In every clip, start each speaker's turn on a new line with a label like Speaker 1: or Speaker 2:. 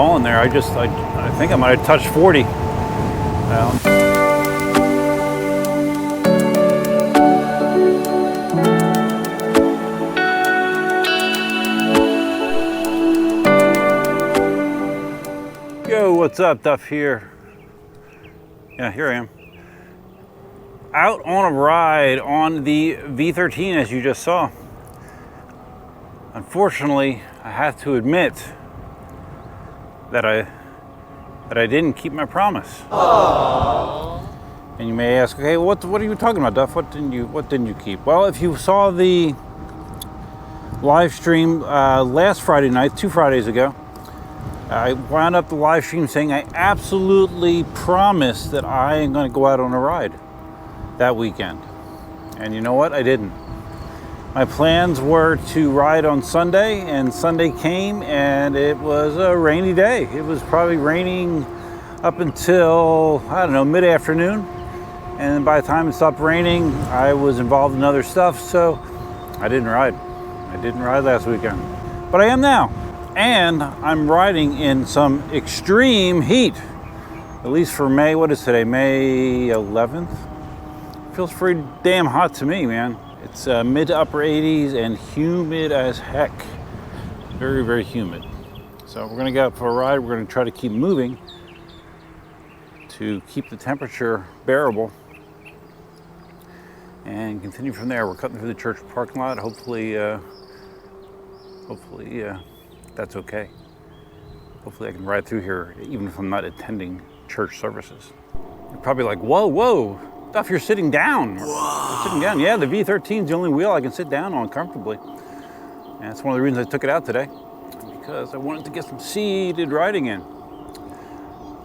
Speaker 1: calling there. I think I might have touched 40. Yo, what's up? Duff here. Yeah, here I am. Out on a ride on the V13, as you just saw. Unfortunately, I have to admit that I didn't keep my promise. Aww. And you may ask, okay, what are you talking about, Duff? What didn't you keep? Well, if you saw the live stream last Friday night, 2 Fridays ago, I wound up the live stream saying I absolutely promised that I am going to go out on a ride that weekend. And you know what? I didn't. My plans were to ride on Sunday, and Sunday came and it was a rainy day. It was probably raining up until, I don't know, mid-afternoon. And by the time it stopped raining, I was involved in other stuff, so I didn't ride. I didn't ride last weekend. But I am now. And I'm riding in some extreme heat. At least for May, what is today? May 11th? Feels pretty damn hot to me, man. It's mid to upper 80s and humid as heck. Very, very humid. So we're gonna go out for a ride. We're gonna try to keep moving to keep the temperature bearable and continue from there. We're cutting through the church parking lot. Hopefully that's okay. Hopefully I can ride through here even if I'm not attending church services. You're probably like, whoa. Duff, you're sitting down. You're sitting down. Yeah, the V13 is the only wheel I can sit down on comfortably. And that's one of the reasons I took it out today, because I wanted to get some seated riding in.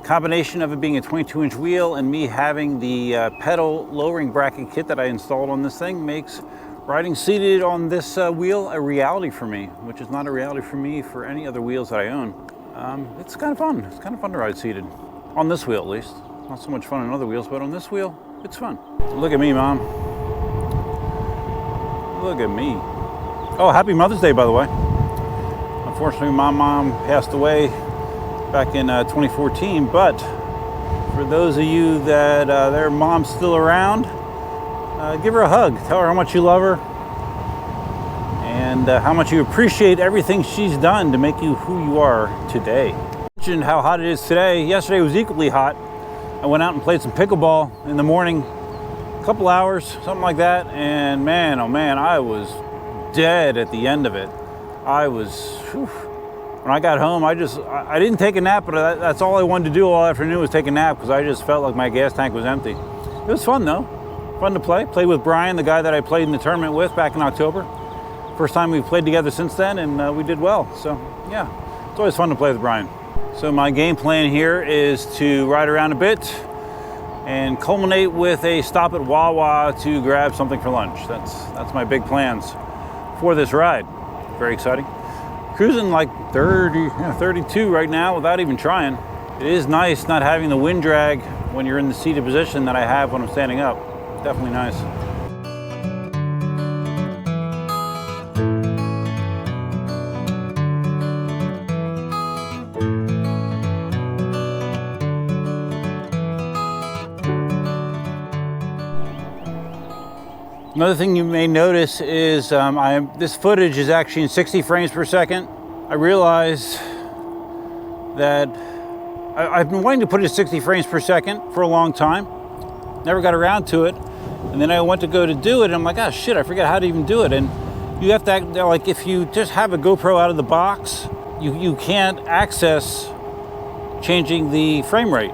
Speaker 1: Combination of it being a 22-inch wheel and me having the pedal lowering bracket kit that I installed on this thing makes riding seated on this wheel a reality for me, which is not a reality for me for any other wheels that I own. It's kind of fun. It's kind of fun to ride seated. On this wheel, at least. Not so much fun on other wheels, but on this wheel, it's fun. Look at me, Mom. Look at me. Oh, happy Mother's Day, by the way. Unfortunately, my mom passed away back in 2014, but for those of you that their mom's still around, give her a hug. Tell her how much you love her and how much you appreciate everything she's done to make you who you are today. Mentioned how hot it is today. Yesterday was equally hot. I went out and played some pickleball in the morning, a couple hours, something like that, and man, oh man, I was dead at the end of it. I was, when I got home, I didn't take a nap, but that's all I wanted to do all afternoon was take a nap, because I just felt like my gas tank was empty. It was fun though, fun to play. Played with Brian, the guy that I played in the tournament with back in October. First time we've played together since then, and we did well, so yeah, it's always fun to play with Brian. So my game plan here is to ride around a bit and culminate with a stop at Wawa to grab something for lunch. That's my big plans for this ride. Very exciting. Cruising like 32 right now without even trying. It is nice not having the wind drag when you're in the seated position that I have when I'm standing up. Definitely nice. Another thing you may notice is this footage is actually in 60 frames per second. I realized that I've been wanting to put it at 60 frames per second for a long time. Never got around to it. And then I went to go to do it and I'm like, oh shit, I forgot how to even do it. And you have to, like, if you just have a GoPro out of the box, you can't access changing the frame rate.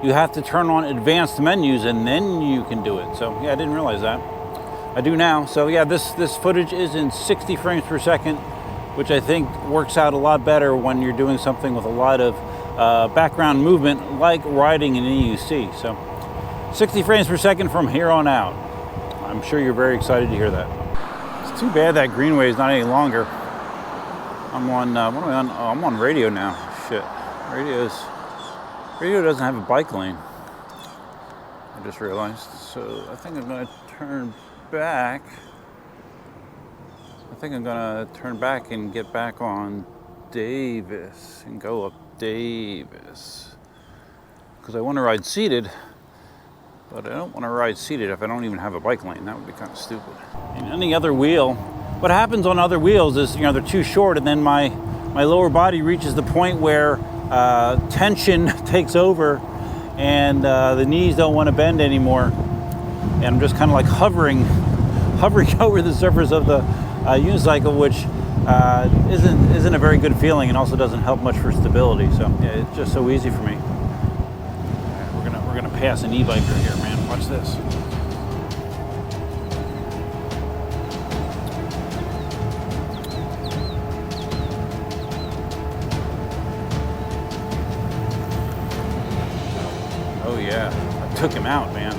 Speaker 1: You have to turn on advanced menus and then you can do it. So yeah, I didn't realize that. I do now. So yeah, this footage is in 60 frames per second, which I think works out a lot better when you're doing something with a lot of background movement like riding in EUC. So 60 frames per second from here on out. I'm sure you're very excited to hear that. It's too bad that Greenway is not any longer. I'm on, what am I on? Oh, I'm on radio now. Shit. Radio doesn't have a bike lane. I just realized. So I think I'm gonna turn back. I think I'm gonna turn back and get back on Davis and go up Davis. Because I want to ride seated, but I don't want to ride seated if I don't even have a bike lane. That would be kind of stupid. And any other wheel, what happens on other wheels is, they're too short, and then my lower body reaches the point where tension takes over, and the knees don't want to bend anymore. And I'm just kind of like hovering over the surface of the unicycle, which isn't a very good feeling, and also doesn't help much for stability. So yeah, it's just so easy for me. We're gonna pass an e-biker here, man. Watch this. Oh yeah, I took him out, man.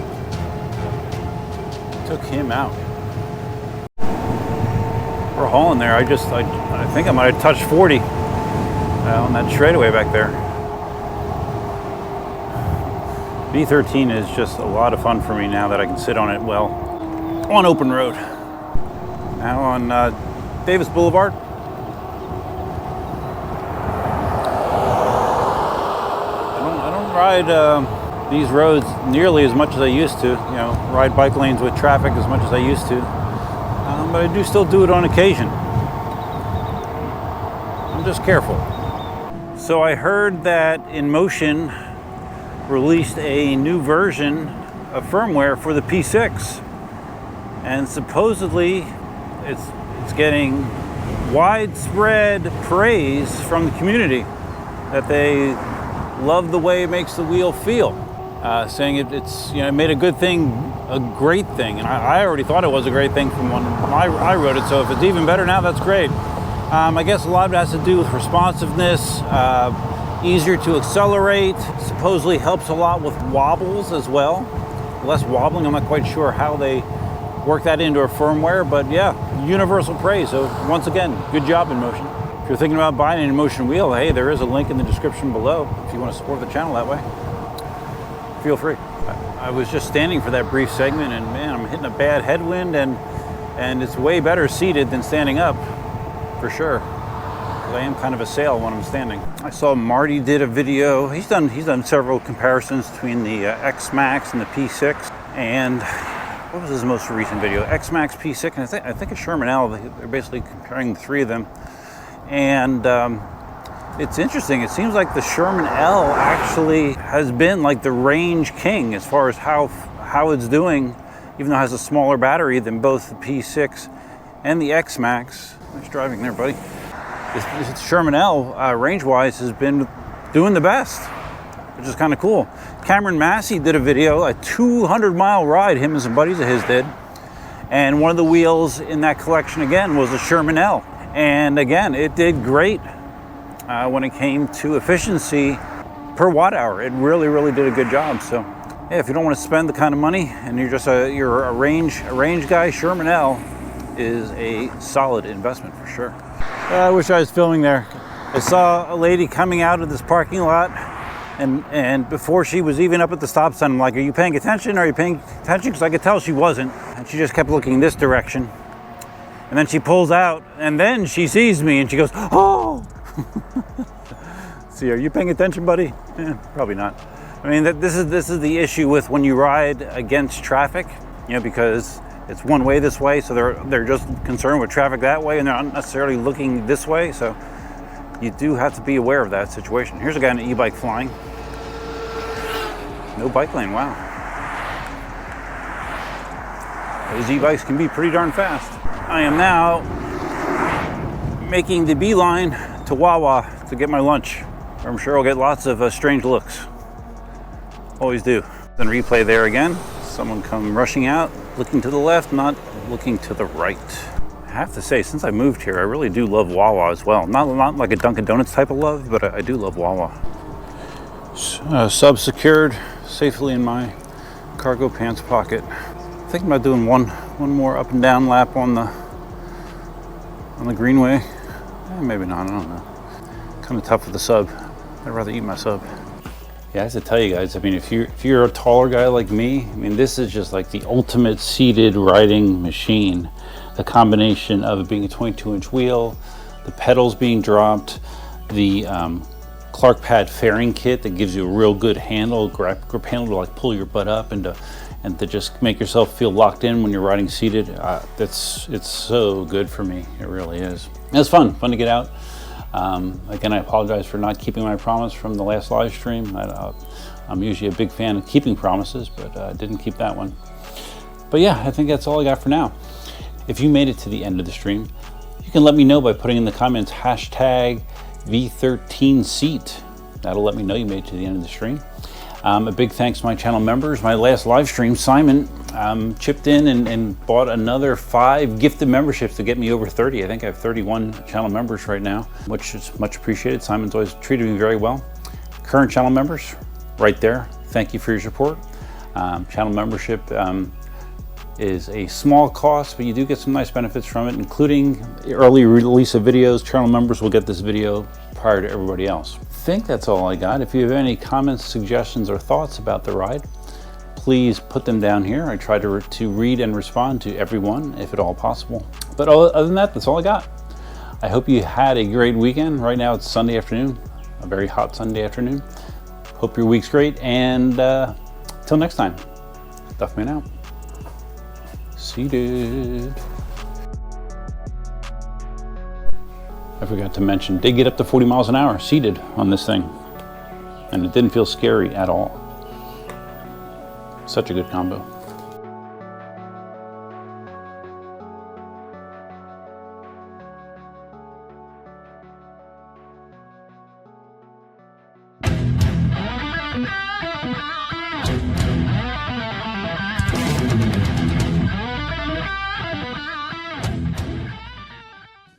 Speaker 1: Took him out. We're hauling there. I think I might have touched 40 on that straightaway back there. B13 is just a lot of fun for me now that I can sit on it well on open road. Now on Davis Boulevard. I don't ride these roads nearly as much as I used to. Ride bike lanes with traffic as much as I used to. But I do still do it on occasion. I'm just careful. So I heard that InMotion released a new version of firmware for the P6, and supposedly it's getting widespread praise from the community that they love the way it makes the wheel feel, saying it's it made a good thing a great thing, and I already thought it was a great thing from when I rode it. So if it's even better now, that's great. I guess a lot of it has to do with responsiveness, easier to accelerate, supposedly helps a lot with wobbles as well. Less wobbling. I'm not quite sure how they work that into a firmware, but yeah, universal praise. So once again, good job InMotion. If you're thinking about buying an InMotion wheel, hey, there is a link in the description below if you want to support the channel that way. Feel free. I was just standing for that brief segment, and man, I'm hitting a bad headwind, and it's way better seated than standing up, for sure. I am kind of a sail when I'm standing. I saw Marty did a video. He's done several comparisons between the X-Max and the P6. And what was his most recent video? X-Max, P6, and I think a Sherman L. They're basically comparing the three of them. And it's interesting. It seems like the Sherman L actually has been like the range king as far as how it's doing, even though it has a smaller battery than both the P6 and the X-Max. Nice driving there, buddy. This Sherman L, range-wise, has been doing the best, which is kind of cool. Cameron Massey did a video, a 200-mile ride, him and some buddies of his did. And one of the wheels in that collection, again, was a Sherman L. And again, it did great when it came to efficiency per watt hour. It really, really did a good job. So, yeah, if you don't want to spend the kind of money and you're a range guy, Sherman L is a solid investment for sure. I wish I was filming there. I saw a lady coming out of this parking lot, and before she was even up at the stop sign, I'm like, are you paying attention? Are you paying attention? Because I could tell she wasn't. And she just kept looking this direction. And then she pulls out, and then she sees me, and she goes, oh! See, are you paying attention, buddy? Probably not. I mean, this is the issue with when you ride against traffic, because it's one way this way, so they're just concerned with traffic that way, and they're not necessarily looking this way. So you do have to be aware of that situation. Here's a guy on an e-bike flying. No bike lane, wow. Those e-bikes can be pretty darn fast. I am now making the beeline to Wawa to get my lunch, where I'm sure I'll get lots of strange looks. Always do. Then replay there again. Someone come rushing out, looking to the left, not looking to the right. I have to say, since I moved here, I really do love Wawa as well. Not like a Dunkin' Donuts type of love, but I do love Wawa. Sub secured safely in my cargo pants pocket. Thinking about doing one more up and down lap on the greenway. Maybe not, I don't know. Kind of tough with the sub. I'd rather eat my sub. Yeah, I have to tell you guys, I mean, if you're a taller guy like me, I mean, this is just like the ultimate seated riding machine. The combination of it being a 22-inch wheel, the pedals being dropped, the Clark Pad fairing kit that gives you a real good handle, grip handle to like pull your butt up and to just make yourself feel locked in when you're riding seated. It's so good for me. It really is. It's fun to get out. Again, I apologize for not keeping my promise from the last live stream. I'm usually a big fan of keeping promises, but I didn't keep that one. But yeah, I think that's all I got for now. If you made it to the end of the stream, you can let me know by putting in the comments hashtag V13seat. That'll let me know you made it to the end of the stream. A big thanks to my channel members. My last live stream, Simon chipped in and bought another 5 gifted memberships to get me over 30. I think I have 31 channel members right now, which is much appreciated. Simon's always treated me very well. Current channel members, right there. Thank you for your support. Channel membership is a small cost, but you do get some nice benefits from it, including early release of videos. Channel members will get this video prior to everybody else. I think that's all I got. If you have any comments, suggestions, or thoughts about the ride, please put them down here. I try to read and respond to everyone, if at all possible. But other than that, that's all I got. I hope you had a great weekend. Right now it's Sunday afternoon, a very hot Sunday afternoon. Hope your week's great, and till next time, Duffman out. Seated. I forgot to mention, did get up to 40 miles an hour seated on this thing, and it didn't feel scary at all. Such a good combo.